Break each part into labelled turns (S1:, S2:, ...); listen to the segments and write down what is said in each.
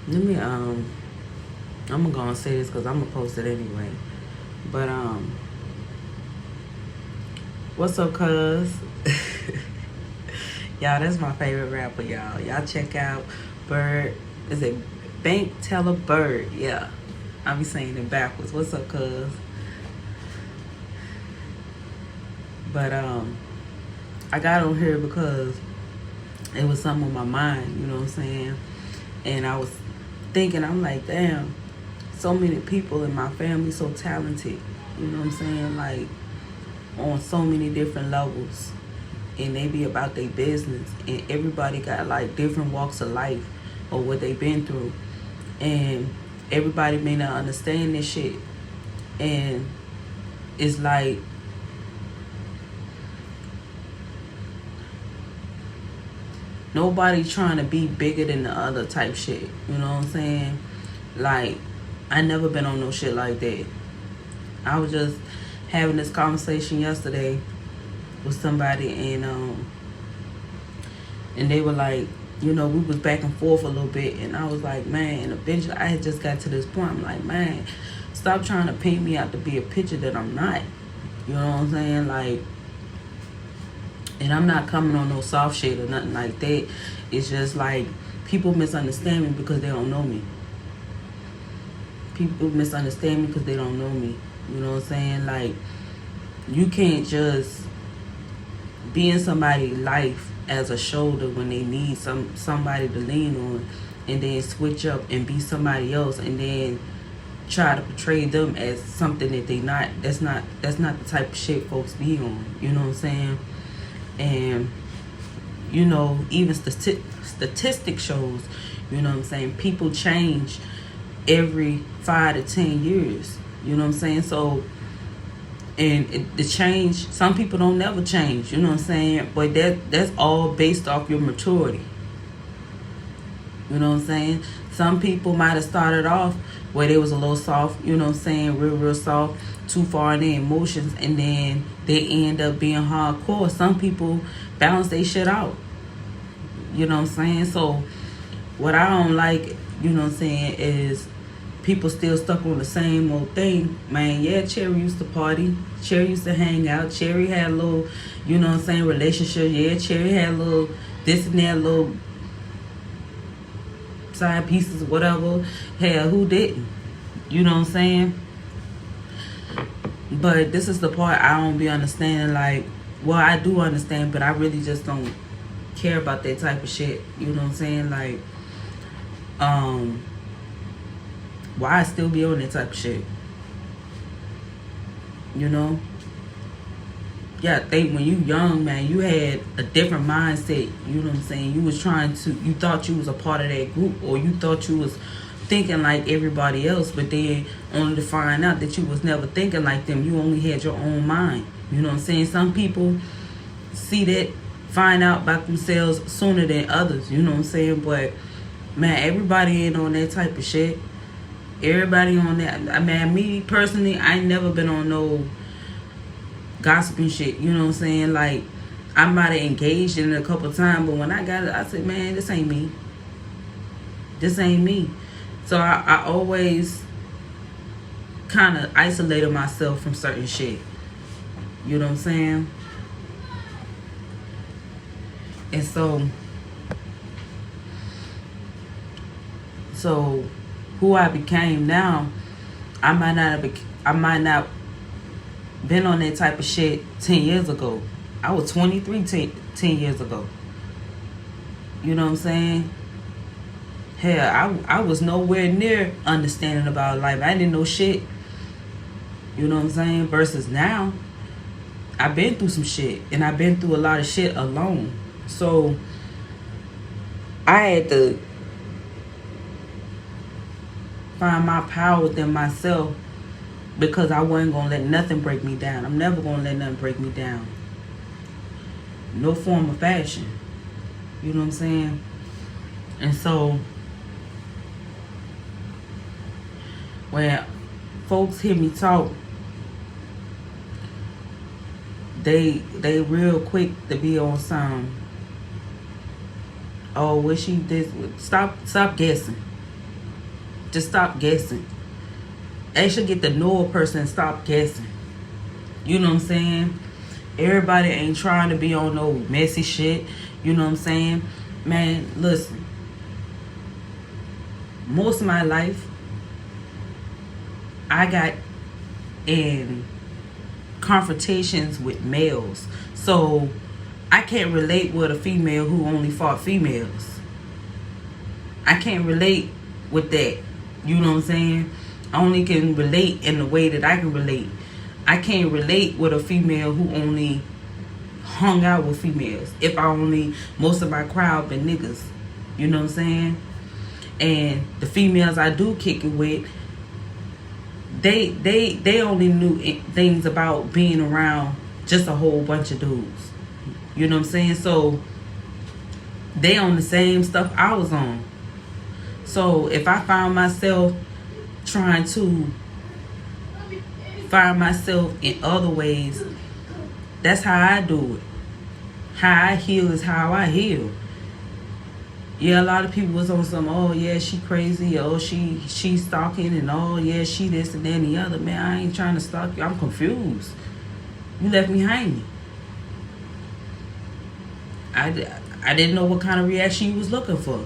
S1: Let me I'm gonna go and say this because I'm gonna post it anyway. But what's up, cuz? Y'all, that's my favorite rapper, y'all. Y'all check out Bird. Is it Bank Teller Bird? Yeah. I be saying it backwards. What's up, cuz? But I got on here because it was something on my mind, you know what I'm saying? And I was thinking, I'm like, damn, so many people in my family so talented, you know what I'm saying? Like, on so many different levels. And they be about their business. And everybody got, like, different walks of life or what they been through. And everybody may not understand this shit. And it's like, nobody trying to be bigger than the other type shit. You know what I'm saying? Like, I never been on no shit like that. I was just having this conversation yesterday with somebody, and they were like, you know, we was back and forth a little bit, and I was like, man, and eventually I had just got to this point. I'm like, man, stop trying to paint me out to be a picture that I'm not. You know what I'm saying? Like, and I'm not coming on no soft shit or nothing like that. It's just like people misunderstand me because they don't know me. People misunderstand me because they don't know me. You know what I'm saying? Like, you can't just be in somebody's life as a shoulder when they need somebody to lean on, and then switch up and be somebody else, and then try to portray them as something that they not. That's not the type of shit folks be on. You know what I'm saying? And, you know, even statistic shows, you know what I'm saying, people change every 5 to 10 years. You know what I'm saying? So, and the change, some people don't never change, you know what I'm saying? But that's all based off your maturity. You know what I'm saying? Some people might have started off where they was a little soft, you know what I'm saying, real soft, too far in their emotions, and then they end up being hardcore. Some people balance their shit out. You know what I'm saying? So what I don't like, you know what I'm saying, is people still stuck on the same old thing. Man, yeah, Cherry used to party. Cherry used to hang out. Cherry had a little, you know what I'm saying, relationship. Yeah, Cherry had a little this and that, little side pieces, whatever. Hell, who didn't? You know what I'm saying? But this is the part I don't be understanding. Like, well, I do understand, but I really just don't care about that type of shit. You know what I'm saying? Like, why I still be on that type of shit? You know? Yeah, think when you young, man, you had a different mindset. You know what I'm saying? You was trying to, you thought you was a part of that group, or you thought you was thinking like everybody else, but then only to find out that you was never thinking like them. You only had your own mind. You know what I'm saying? Some people see that, find out about themselves sooner than others. You know what I'm saying? But, man, everybody ain't on that type of shit. Everybody on that. I mean, me personally, I ain't never been on no gossiping shit. You know what I'm saying? Like, I might have engaged in it a couple times, but when I got it, I said, man, this ain't me. This ain't me. So I always kind of isolated myself from certain shit. You know what I'm saying? And so who I became now, I might not been on that type of shit 10 years ago. I was 23 10 years ago. You know what I'm saying? Hell, I was nowhere near understanding about life. I didn't know shit. You know what I'm saying? Versus now, I've been through some shit. And I've been through a lot of shit alone. So, I had to find my power within myself, because I wasn't going to let nothing break me down. I'm never going to let nothing break me down. No form of fashion. You know what I'm saying? And so, when folks hear me talk, they real quick to be on some, oh, what she did, stop guessing. Just stop guessing. Actually get to know a person and stop guessing. You know what I'm saying? Everybody ain't trying to be on no messy shit. You know what I'm saying? Man, listen. Most of my life, I got in confrontations with males. So, I can't relate with a female who only fought females. I can't relate with that. You know what I'm saying? I only can relate in the way that I can relate. I can't relate with a female who only hung out with females. If I only, most of my crowd been niggas. You know what I'm saying? And the females I do kick it with, they only knew things about being around just a whole bunch of dudes. You know what I'm saying? So they on the same stuff I was on. So if I found myself trying to find myself in other ways, that's how I do it. How I heal is how I heal. Yeah, a lot of people was on some, oh yeah, she crazy, oh she stalking, and oh yeah, she this and that and the other. Man, I ain't trying to stalk you. I'm confused. You left me hanging. I didn't know what kind of reaction you was looking for.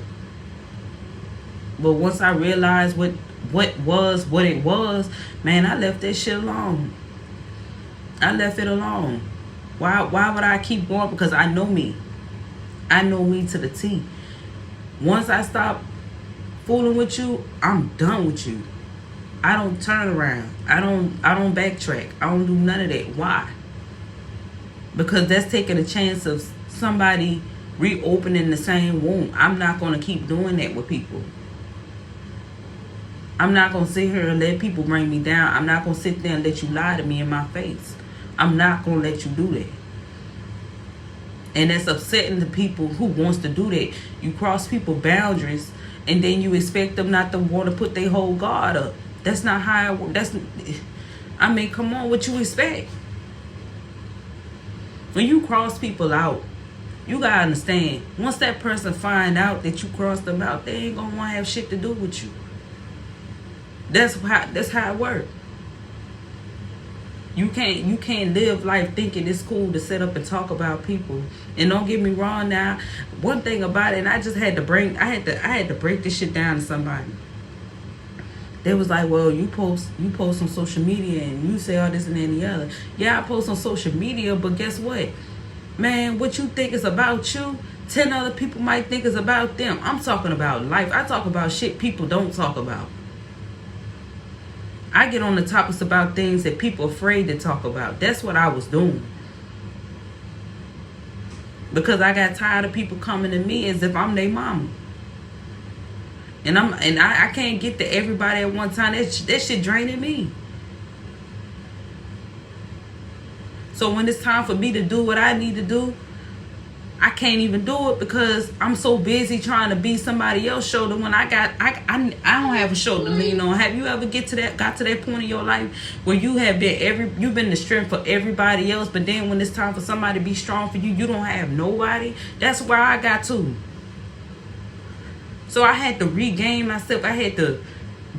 S1: But once I realized what it was, man, I left that shit alone. I left it alone. Why would I keep going? Because I know me. I know me to the T. Once I stop fooling with you, I'm done with you. I don't turn around. I don't backtrack. I don't do none of that. Why? Because that's taking a chance of somebody reopening the same wound. I'm not going to keep doing that with people. I'm not going to sit here and let people bring me down. I'm not going to sit there and let you lie to me in my face. I'm not going to let you do that. And that's upsetting the people who wants to do that. You cross people's boundaries and then you expect them not to want to put their whole guard up. That's not how it works. I mean, come on, what you expect? When you cross people out, you got to understand, once that person find out that you crossed them out, they ain't going to want to have shit to do with you. That's how it works. You can't live life thinking it's cool to sit up and talk about people. And don't get me wrong now. One thing about it, and I had to break this shit down to somebody. They was like, well, you post on social media and you say all this and that and the other. Yeah, I post on social media, but guess what? Man, what you think is about you, 10 other people might think is about them. I'm talking about life. I talk about shit people don't talk about. I get on the topics about things that people are afraid to talk about. That's what I was doing. Because I got tired of people coming to me as if I'm their mama. And I can't get to everybody at one time. That shit draining me. So when it's time for me to do what I need to do, I can't even do it because I'm so busy trying to be somebody else's shoulder when I don't have a shoulder to lean on. Have you ever got to that point in your life where you've been the strength for everybody else, but then when it's time for somebody to be strong for you, you don't have nobody? That's where I got to. So I had to regain myself. I had to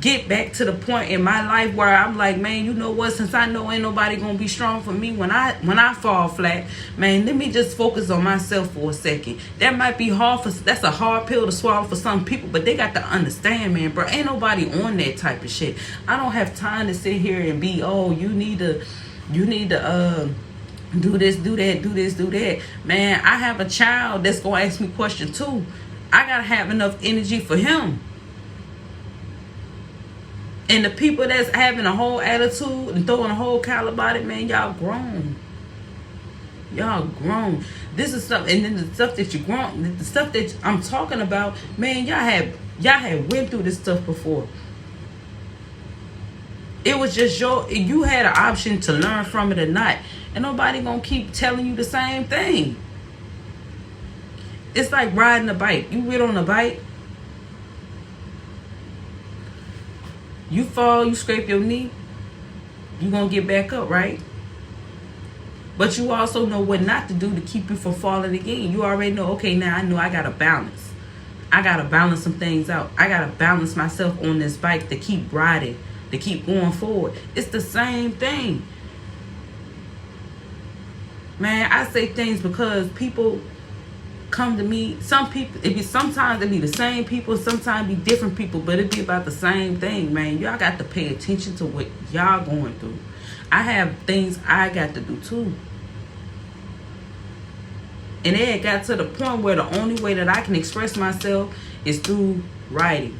S1: get back to the point in my life where I'm like, man, you know what? Since I know ain't nobody gonna be strong for me when I fall flat, man, let me just focus on myself for a second. That might be hard that's a hard pill to swallow for some people, but they got to understand, man, bro. Ain't nobody on that type of shit. I don't have time to sit here and be, oh, you need to do this, do that, do this, do that. Man, I have a child that's gonna ask me questions too. I gotta have enough energy for him. And the people that's having a whole attitude and throwing a whole caliber at it, man, y'all grown. Y'all grown. This is stuff, and then the stuff that you grown, the stuff that I'm talking about, man, y'all had went through this stuff before. It was just you had an option to learn from it or not. And nobody gonna keep telling you the same thing. It's like riding a bike. You get on a bike, you fall, you scrape your knee, you gonna get back up, right? But you also know what not to do to keep you from falling again. You already know, okay, now I know I gotta balance. I gotta balance some things out. I gotta balance myself on this bike to keep riding, to keep going forward. It's the same thing. Man, I say things because people come to me. Some people, sometimes it be the same people, sometimes it be different people, but it be about the same thing, man. Y'all got to pay attention to what y'all going through. I have things I got to do too. And it got to the point where the only way that I can express myself is through writing.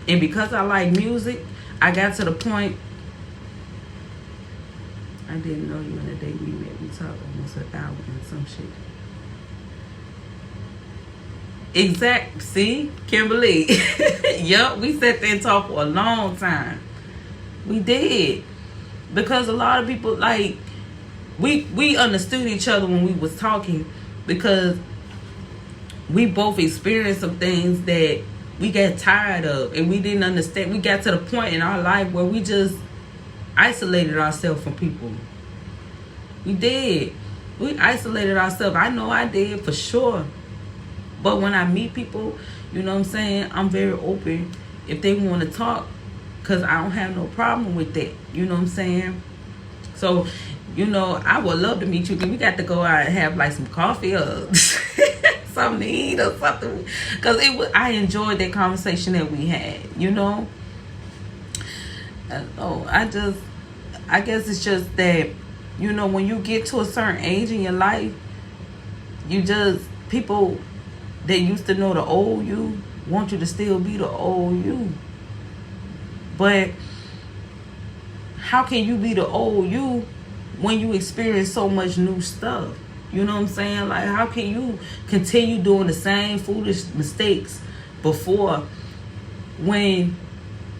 S1: And because I like music, I got to the point. I didn't know you in the day we met. We talked almost an hour and some shit. Exact. See, Kimberly. Yup, we sat there and talked for a long time. We did. Because a lot of people, like, we understood each other when we was talking, because we both experienced some things that we got tired of and we didn't understand. We got to the point in our life where we just isolated ourselves from people. We did. We isolated ourselves. I know I did for sure. But when I meet people, you know what I'm saying, I'm very open if they want to talk, because I don't have no problem with that. You know what I'm saying? So, you know, I would love to meet you. We got to go out and have like some coffee or something to eat or something. Because I enjoyed that conversation that we had, you know. I guess it's just that, you know, when you get to a certain age in your life, people that used to know the old you want you to still be the old you. But how can you be the old you when you experience so much new stuff? You know what I'm saying? Like, how can you continue doing the same foolish mistakes before, when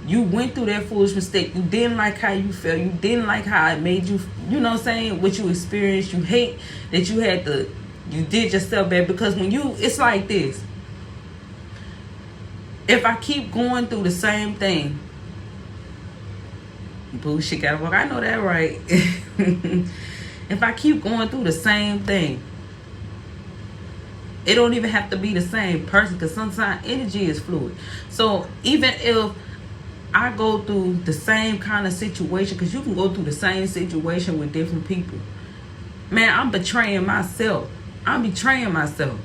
S1: you went through that foolish mistake, you didn't like how you felt, you didn't like how it made you, you know what I'm saying, what you experienced, you hate that you did yourself bad. Because it's like this. If I keep going through the same thing, bullshit gotta work. I know that, right? If I keep going through the same thing, it don't even have to be the same person, because sometimes energy is fluid. So even if I go through the same kind of situation, because you can go through the same situation with different people, man, I'm betraying myself. I'm betraying myself.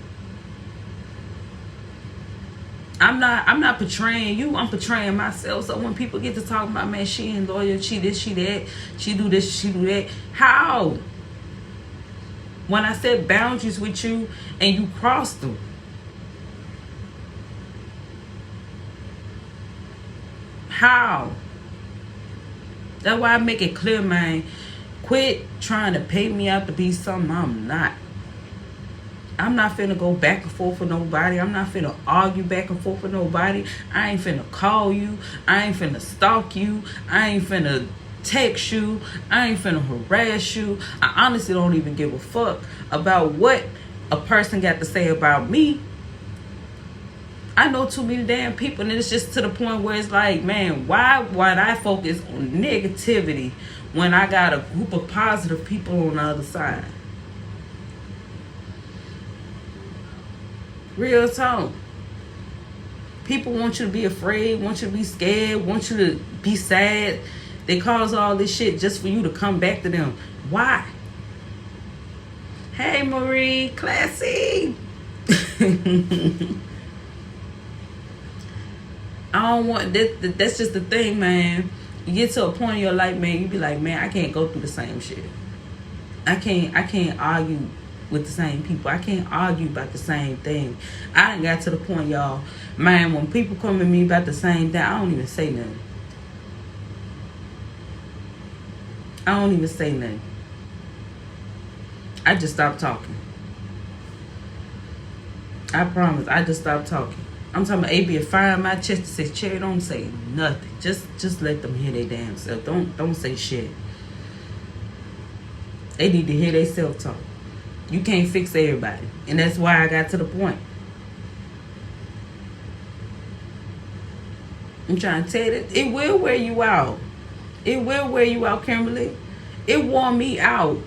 S1: I'm not betraying you. I'm betraying myself. So when people get to talk about, man, she ain't loyal, she this, she that, she do this, she do that. How? When I set boundaries with you and you crossed them. How? That's why I make it clear, man. Quit trying to pay me out to be something I'm not. I'm not finna go back and forth with nobody. I'm not finna argue back and forth with nobody. I ain't finna call you. I ain't finna stalk you. I ain't finna text you. I ain't finna harass you. I honestly don't even give a fuck about what a person got to say about me. I know too many damn people, and it's just to the point where it's like, man, why would I focus on negativity when I got a group of positive people on the other side? Real talk. People want you to be afraid, want you to be scared, want you to be sad. They cause all this shit just for you to come back to them. Why? Hey, Marie, classy. I don't want that. That's just the thing, man. You get to a point in your life, man, you be like, man, I can't go through the same shit. I can't argue with the same people. I can't argue about the same thing. I got to the point, y'all, man, when people come to me about the same thing, I don't even say nothing. I don't even say nothing. I just stop talking. I promise. I just stop talking. I'm talking about A.B. firing my chest and say, Cherry, don't say nothing. Just let them hear their damn self. Don't say shit. They need to hear their self-talk. You can't fix everybody. And that's why I got to the point. I'm trying to tell you that it will wear you out. It will wear you out, Kimberly. It wore me out.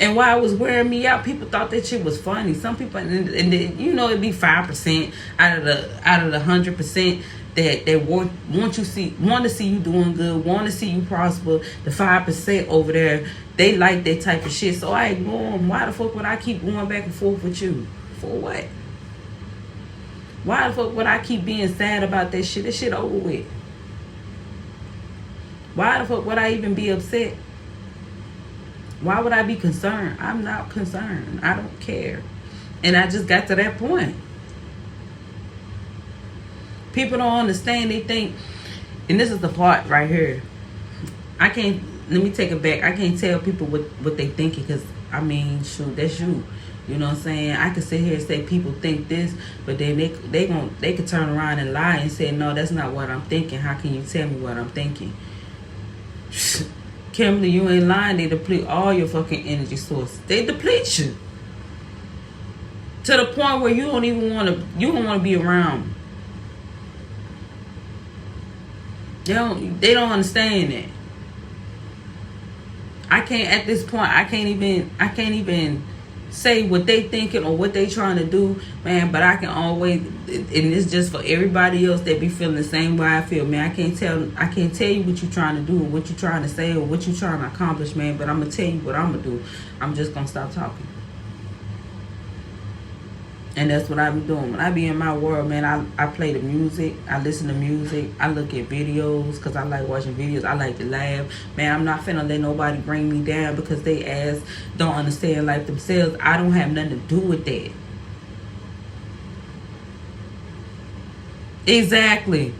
S1: And while it was wearing me out, people thought that shit was funny. Some people, and you know, it'd be 5% out of the 100% that want to see you doing good, want to see you prosper. The 5% over there, they like that type of shit. So I ignore them. Why the fuck would I keep going back and forth with you? For what? Why the fuck would I keep being sad about that shit? That shit over with. Why the fuck would I even be upset? Why would I be concerned? I'm not concerned. I don't care. And I just got to that point. People don't understand. They think, and this is the part right here. Let me take it back. I can't tell people what they thinking, because, I mean, shoot, that's you. You know what I'm saying? I can sit here and say people think this, but then they could turn around and lie and say, no, that's not what I'm thinking. How can you tell me what I'm thinking? Kimberly, you ain't lying. They deplete all your fucking energy sources. They deplete you to the point where you don't want to be around. They don't understand that. At this point, I can't even say what they thinking or what they trying to do, man. But I can always, and it's just for everybody else that be feeling the same way I feel, man. I can't tell you what you trying to do or what you trying to say or what you trying to accomplish, man. But I'm gonna tell you what I'm gonna do. I'm just gonna stop talking. And that's what I be doing. When I be in my world, man, I play the music. I listen to music. I look at videos because I like watching videos. I like to laugh. Man, I'm not finna let nobody bring me down because they ass don't understand life themselves. I don't have nothing to do with that. Exactly.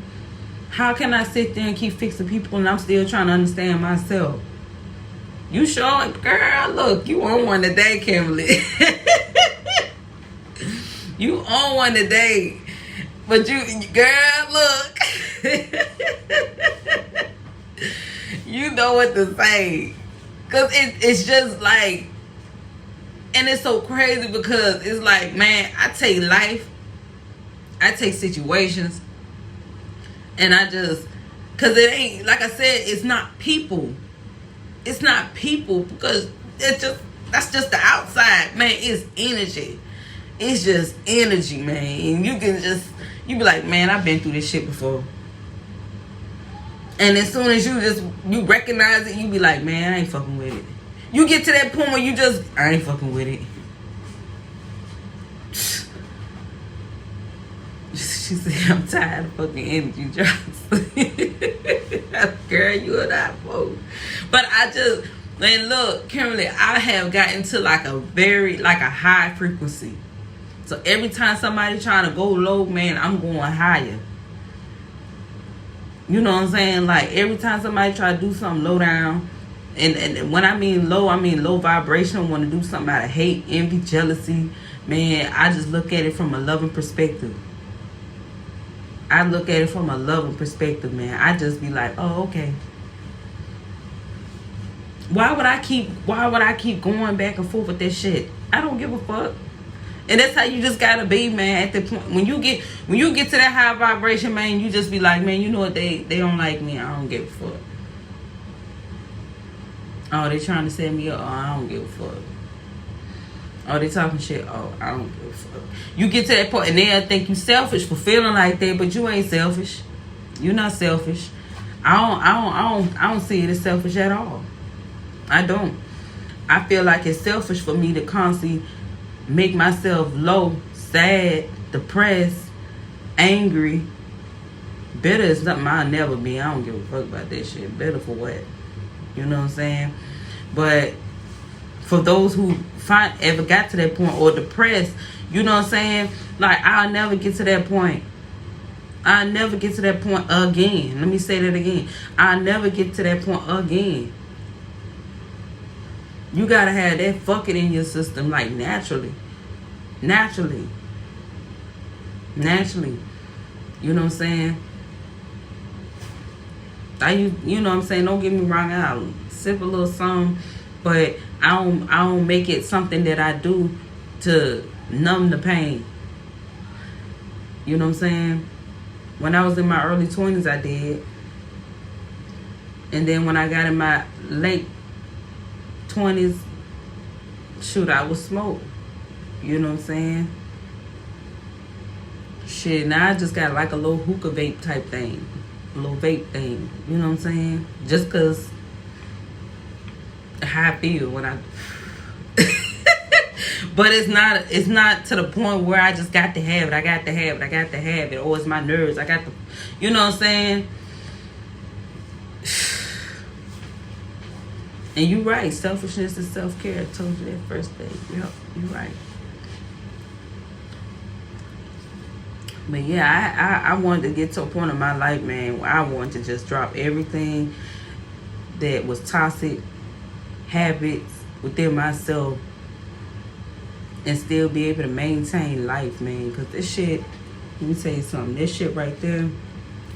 S1: How can I sit there and keep fixing people and I'm still trying to understand myself? You sure? Girl, look, you on one today, Kimberly. You on one today. But you, girl, look. You know what to say. Because it's just like, and it's so crazy because it's like, man, I take life, I take situations, and I just, because it ain't, like I said, it's not people. It's not people because that's just the outside, man. It's energy. It's just energy, man. And you be like, man, I've been through this shit before. And as soon as you recognize it, you be like, man, I ain't fucking with it. You get to that point where I ain't fucking with it. She said, I'm tired of fucking energy drops. Girl, you are not fool. But man, look, Kimberly, I have gotten to like a high frequency. So every time somebody trying to go low, man, I'm going higher. You know what I'm saying? Like every time somebody try to do something low down, and when I mean low vibration, want to do something out of hate, envy, jealousy, man, I just look at it from a loving perspective. I look at it from a loving perspective, man. I just be like, oh, okay. Why would I keep going back and forth with that shit? I don't give a fuck. And that's how you just gotta be, man. At the point when you get to that high vibration, man, you just be like, man, you know what, they don't like me. I don't give a fuck. Oh, they trying to set me up. Oh, I don't give a fuck. Oh, they talking shit. Oh, I don't give a fuck. You get to that point and they'll think you selfish for feeling like that, but you ain't selfish. You're not selfish. I don't see it as selfish at all. I don't. I feel like it's selfish for me to constantly make myself low, sad, depressed, angry. Bitter is something I'll never be. I don't give a fuck about that shit. Bitter for what? You know what I'm saying? But for those who ever got to that point or depressed, you know what I'm saying? Like, I'll never get to that point. I'll never get to that point again. Let me say that again. I'll never get to that point again. You gotta have that fuck it in your system, like naturally. You know what I'm saying? You know what I'm saying? Don't get me wrong, I'll sip a little something, but I don't make it something that I do to numb the pain. You know what I'm saying? When I was in my early 20s, I did. And then when I got in my late 20s, shoot, I would smoke. You know what I'm saying? Shit, now I just got like a little hookah vape type thing. A little vape thing. You know what I'm saying? Just cause how I feel when I but it's not to the point where I just got to have it. I got to have it. Or it's my nerves. I got to, you know what I'm saying? And you right. Selfishness is self-care. I told you that first day. Yep, you right. But yeah, I wanted to get to a point in my life, man, where I wanted to just drop everything that was toxic habits within myself and still be able to maintain life, man. Because this shit, let me tell you something, this shit right there,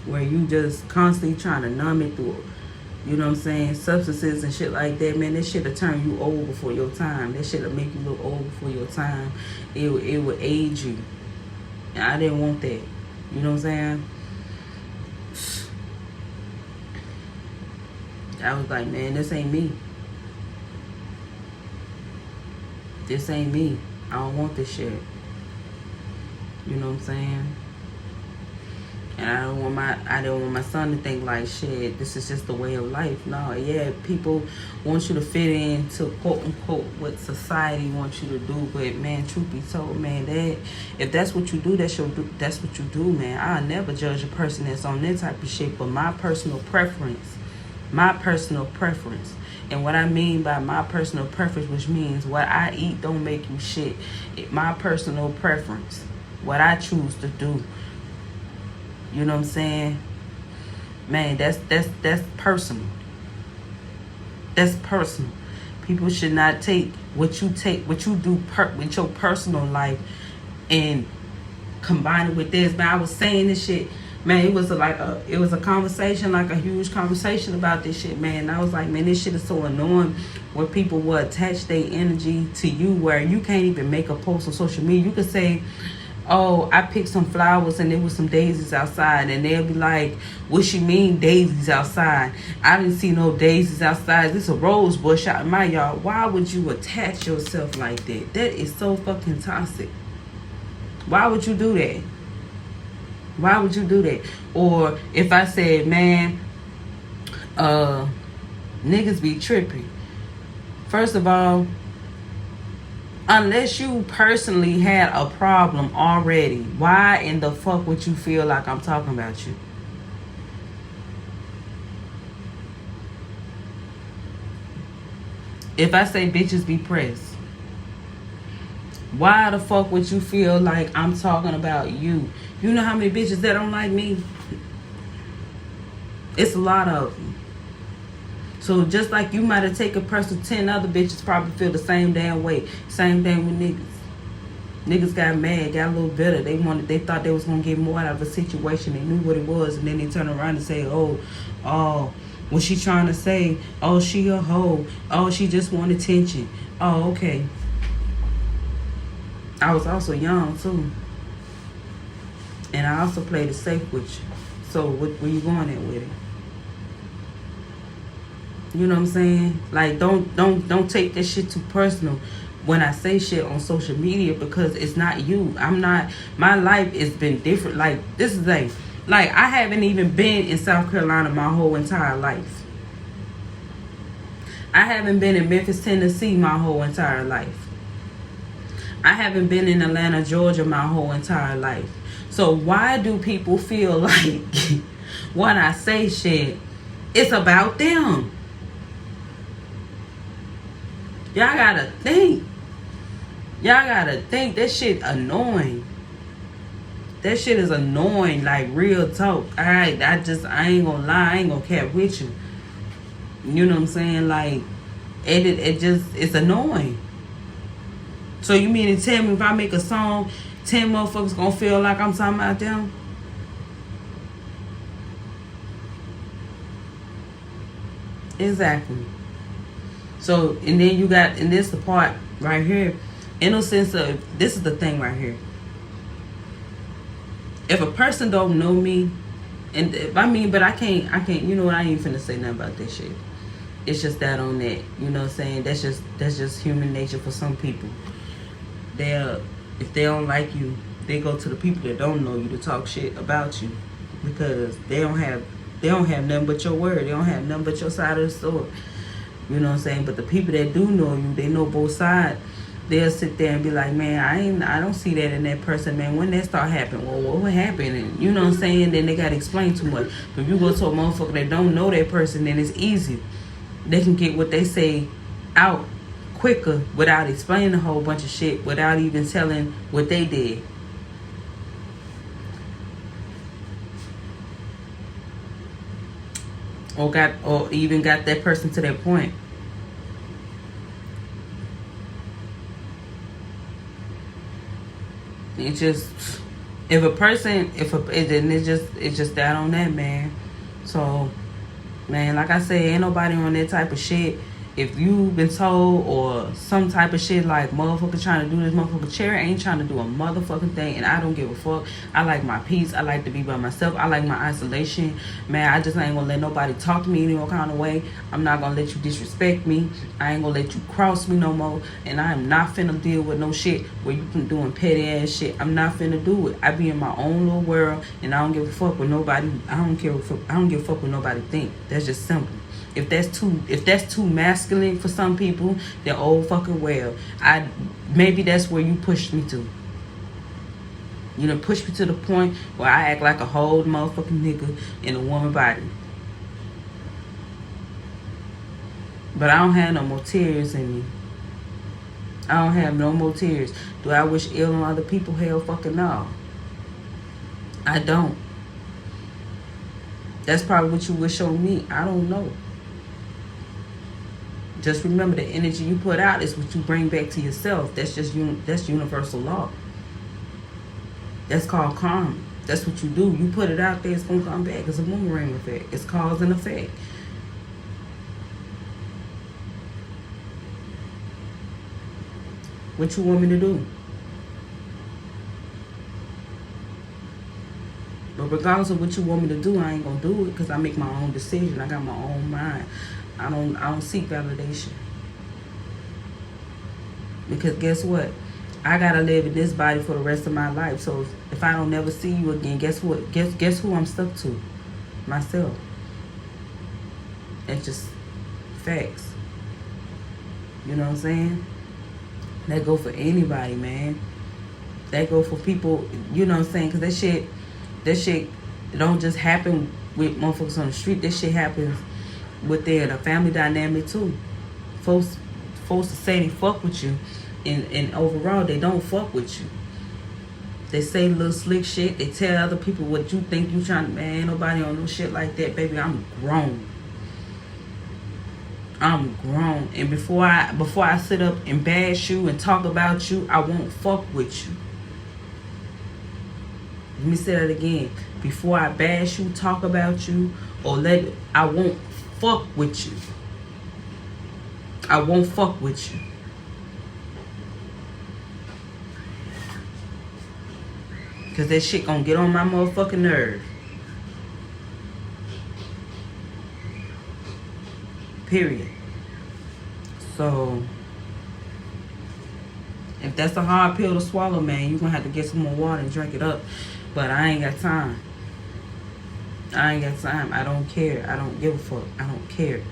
S1: where you just constantly trying to numb it through, you know what I'm saying, substances and shit like that, man, this shit'll turn you old before your time. That shit'll make you look old before your time. It will age you. And I didn't want that. You know what I'm saying? I was like, man, this ain't me. This ain't me. I don't want this shit. You know what I'm saying? And I didn't want my son to think like, shit, this is just the way of life. No, yeah, people want you to fit into quote unquote what society wants you to do, but man, truth be told, man, that if that's what you do, that's what you do, man. I'll never judge a person that's on that type of shit, but my personal preference. And what I mean by my personal preference, which means what I eat don't make you shit. My personal preference, what I choose to do. You know what I'm saying? Man, that's personal. That's personal. People should not take what you do with your personal life and combine it with this. Man, I was saying this shit. Man, it was a conversation, like a huge conversation about this shit, man. And I was like, man, this shit is so annoying where people will attach their energy to you where you can't even make a post on social media. You could say, oh, I picked some flowers and there was some daisies outside. And they'll be like, what you mean daisies outside? I didn't see no daisies outside. This is a rose bush out in my yard. Why would you attach yourself like that? That is so fucking toxic. Why would you do that? Why would you do that? Or if I said, man, niggas be tripping. First of all, unless you personally had a problem already, why in the fuck would you feel like I'm talking about you? If I say bitches be pressed, why the fuck would you feel like I'm talking about you? You know how many bitches that don't like me? It's a lot of them. So just like you might have taken a person, 10 other bitches probably feel the same damn way. Same thing with niggas. Niggas got mad, got a little bitter. They thought they was gonna get more out of a situation. They knew what it was, and then they turn around and say, oh, what she trying to say? Oh, she a hoe. Oh, she just want attention. Oh, okay. I was also young too. And I also played it safe with you. So where you going at with it? You know what I'm saying? Like don't take this shit too personal when I say shit on social media, because it's not you. My life has been different. Like this is like I haven't even been in South Carolina my whole entire life. I haven't been in Memphis, Tennessee my whole entire life. I haven't been in Atlanta, Georgia my whole entire life. So why do people feel like when I say shit, it's about them? Y'all gotta think. That shit annoying. That shit is annoying, like real talk. I ain't gonna lie, I ain't gonna cap with you. You know what I'm saying? Like, it's annoying. So you mean to tell me if I make a song, 10 motherfuckers gonna feel like I'm talking about them? Exactly. So, and then you got, and this the part right here, in no sense of, this is the thing right here. If a person don't know me, and but I can't, you know what, I ain't finna say nothing about this shit. It's just that on that. You know what I'm saying? That's just human nature for some people. If they don't like you, they go to the people that don't know you to talk shit about you, because they don't have nothing but your word. They don't have nothing but your side of the story. You know what I'm saying? But the people that do know you, they know both sides. They'll sit there and be like, man, I don't see that in that person, man. When that start happening, well, what happened? And you know what I'm saying? Then they gotta explain too much. But if you go to a motherfucker that don't know that person, then it's easy. They can get what they say out quicker without explaining a whole bunch of shit, without even telling what they did. Or even got that person to that point. It just, if a person, then it's just that on that, man. So, man, like I said, ain't nobody on that type of shit. If you've been told or some type of shit like motherfucker trying to do this, motherfucker Cherry ain't trying to do a motherfucking thing, and I don't give a fuck. I like my peace. I like to be by myself. I like my isolation. Man, I just ain't gonna let nobody talk to me any kind of way. I'm not gonna let you disrespect me. I ain't gonna let you cross me no more. And I am not finna deal with no shit where you can doing petty ass shit. I'm not finna do it. I be in my own little world, and I don't give a fuck what nobody. I don't give a fuck what nobody think. That's just simple. If that's too masculine for some people, then oh fucking well. Maybe that's where you pushed me to. You know, push me to the point where I act like a whole motherfucking nigga in a woman body. But I don't have no more tears in me. I don't have no more tears. Do I wish ill on other people? Hell fucking no. I don't. That's probably what you wish on me. I don't know. Just remember, the energy you put out is what you bring back to yourself. That's just that's universal law. That's called karma. That's what you do. You put it out there, it's gonna come back. It's a boomerang effect. It's cause and effect. What you want me to do? But regardless of what you want me to do, I ain't gonna do it, because I make my own decision. I got my own mind. I don't seek validation. Because guess what? I gotta live in this body for the rest of my life. So if I don't never see you again, guess what? Guess who I'm stuck to? Myself. It's just facts. You know what I'm saying? That go for anybody, man. That go for people, you know what I'm saying? Because that shit don't just happen with motherfuckers on the street. That shit happens within a family dynamic too. Folks to say they fuck with you, and overall they don't fuck with you. They say little slick shit. They tell other people what you think you trying to, man, ain't nobody on no shit like that, baby. I'm grown. And before I sit up and bash you and talk about you, I won't fuck with you. Let me say that again. Before I bash you, talk about you, I won't fuck with you. I won't fuck with you. Because that shit gonna get on my motherfucking nerve. Period. So, if that's a hard pill to swallow, man, you're gonna have to get some more water and drink it up. But I ain't got time. I ain't got time. I don't care. I don't give a fuck. I don't care.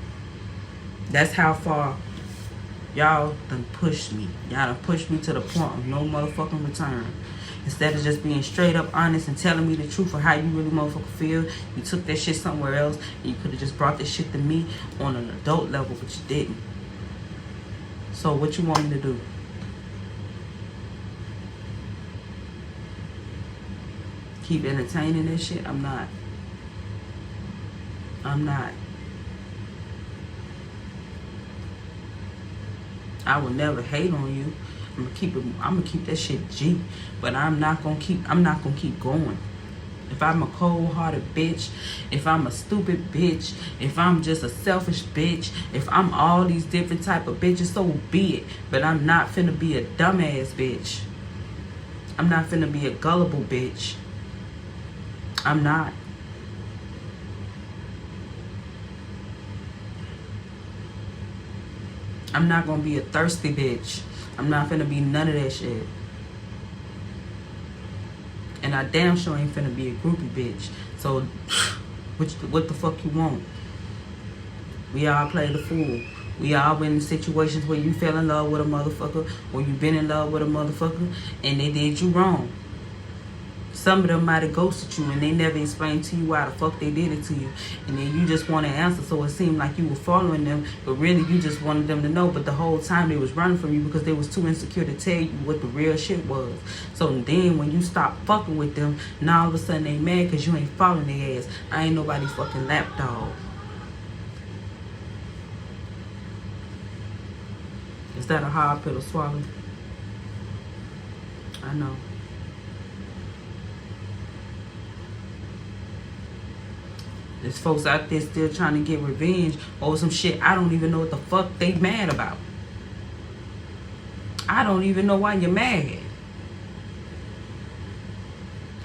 S1: That's how far y'all done pushed me. Y'all done pushed me to the point of no motherfucking return. Instead of just being straight up honest and telling me the truth of how you really motherfucker feel, you took that shit somewhere else, and you could have just brought this shit to me on an adult level, but you didn't. So what you want me to do? Keep entertaining this shit? I'm not. I will never hate on you. I'm gonna keep that shit G. But I'm not gonna keep going. If I'm a cold-hearted bitch, if I'm a stupid bitch, if I'm just a selfish bitch, if I'm all these different type of bitches, so be it. But I'm not finna be a dumbass bitch. I'm not finna be a gullible bitch. I'm not. I'm not gonna be a thirsty bitch. I'm not gonna be none of that shit. And I damn sure ain't finna be a groupie bitch. So, what the fuck you want? We all play the fool. We all been in situations where you fell in love with a motherfucker, or you been in love with a motherfucker, and they did you wrong. Some of them might have ghosted you, and they never explained to you why the fuck they did it to you. And then you just want to answer, so it seemed like you were following them, but really you just wanted them to know. But the whole time they was running from you because they was too insecure to tell you what the real shit was. So then when you stop fucking with them, now all of a sudden they mad because you ain't following their ass. I ain't nobody's fucking lapdog. Is that a hard pill to swallow? I know. There's folks out there still trying to get revenge over some shit I don't even know what the fuck they mad about. I don't even know why you're mad.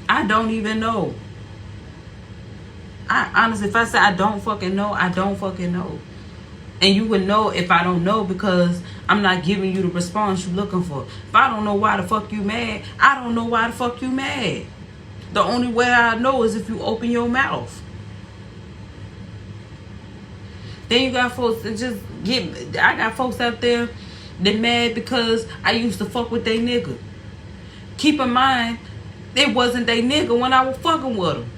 S1: I don't even know. I honestly, if I say I don't fucking know, I don't fucking know. And you would know if I don't know, because I'm not giving you the response you're looking for. If I don't know why the fuck you mad, I don't know why the fuck you mad. The only way I know is if you open your mouth. Then you got folks that just I got folks out there that mad because I used to fuck with they nigga. Keep in mind, it wasn't they nigga when I was fucking with him.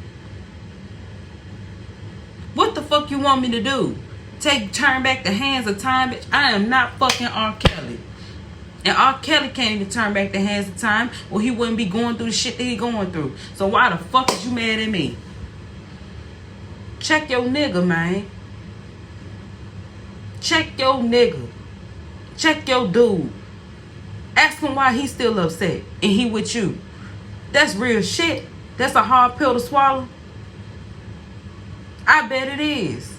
S1: What the fuck you want me to do? Turn back the hands of time, bitch? I am not fucking R. Kelly. And R. Kelly can't even turn back the hands of time, or he wouldn't be going through the shit that he going through. So why the fuck is you mad at me? Check your nigga, man. Check your nigga. Check your dude. Ask him why he's still upset and he with you. That's real shit. That's a hard pill to swallow. I bet it is.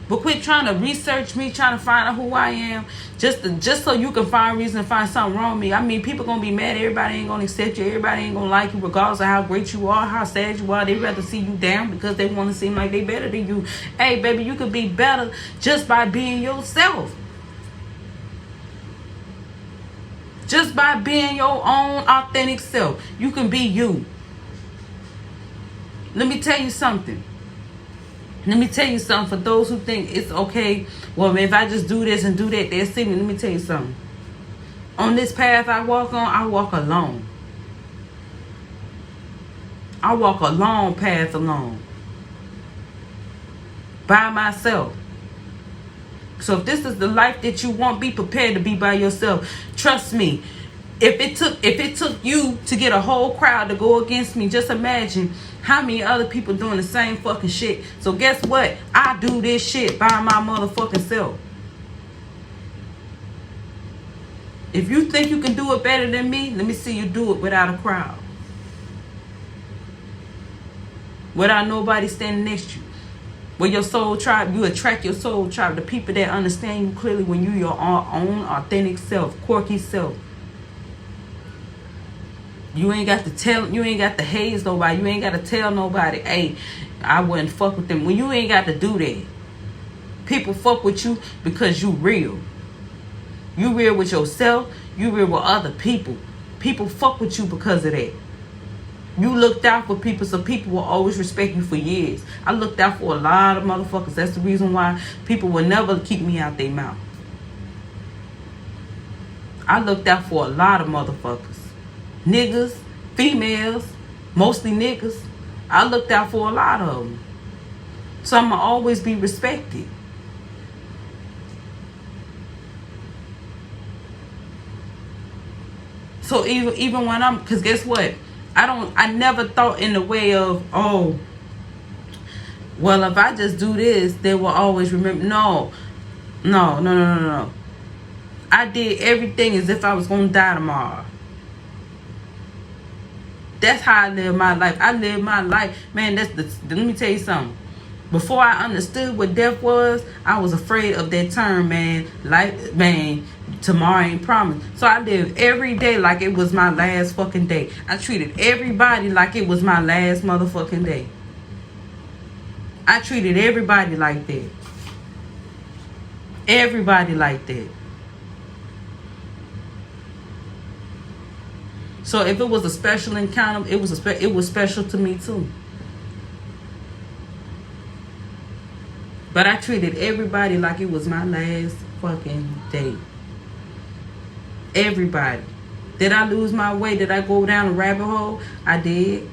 S1: But quit trying to research me, trying to find out who I am, just so you can find reason to find something wrong with me. I mean, people gonna be mad. Everybody ain't gonna accept you. Everybody ain't gonna like you, regardless of how great you are, how sad you are. They rather see you down because they want to seem like they better than you. Hey, baby, you could be better just by being yourself. Just by being your own authentic self. You can be you. Let me tell you something. Let me tell you something. For those who think it's okay, well, if I just do this and do that, they'll see me. Let me tell you something. On this path I walk on, I walk alone. I walk a long path alone. By myself. So if this is the life that you want, be prepared to be by yourself. Trust me. If it took you to get a whole crowd to go against me, just imagine how many other people doing the same fucking shit. So guess what? I do this shit by my motherfucking self. If you think you can do it better than me, let me see you do it without a crowd. Without nobody standing next to you. With your soul tribe, you attract your soul tribe. The people that understand you clearly when you your own authentic self, quirky self. You ain't got to haze nobody. You ain't got to tell nobody, hey, I wouldn't fuck with them. When you ain't got to do that. People fuck with you because you real. You real with yourself. You real with other people. People fuck with you because of that. You looked out for people, so people will always respect you for years. I looked out for a lot of motherfuckers. That's the reason why people will never keep me out their mouth. I looked out for a lot of motherfuckers. Niggas, females, mostly niggas. I looked out for a lot of them. So I'm going to always be respected. So even when because guess what? I never thought in the way of, oh, well, if I just do this, they will always remember. No. I did everything as if I was going to die tomorrow. That's how I live my life. I live my life. Man, let me tell you something. Before I understood what death was, I was afraid of that term, man. Life, man, tomorrow ain't promised. So I lived every day like it was my last fucking day. I treated everybody like it was my last motherfucking day. I treated everybody like that. Everybody like that. So if it was a special encounter, it was special to me too. But I treated everybody like it was my last fucking day. Everybody. Did I lose my way? Did I go down a rabbit hole? I did.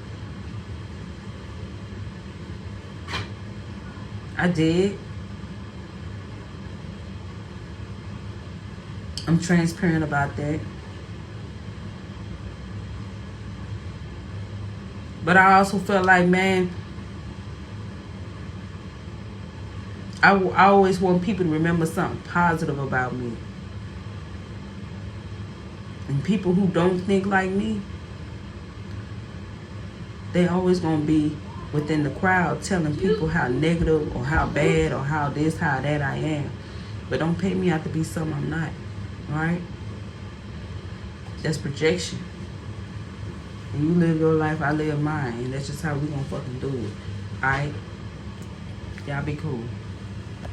S1: I did. I'm transparent about that. But I also felt like, man, I always want people to remember something positive about me. And people who don't think like me, they always going to be within the crowd telling people how negative or how bad or how this, how that I am. But don't pay me out to be something I'm not. Alright? That's projection. And you live your life, I live mine. And that's just how we gonna fucking do it. Alright? Y'all be cool.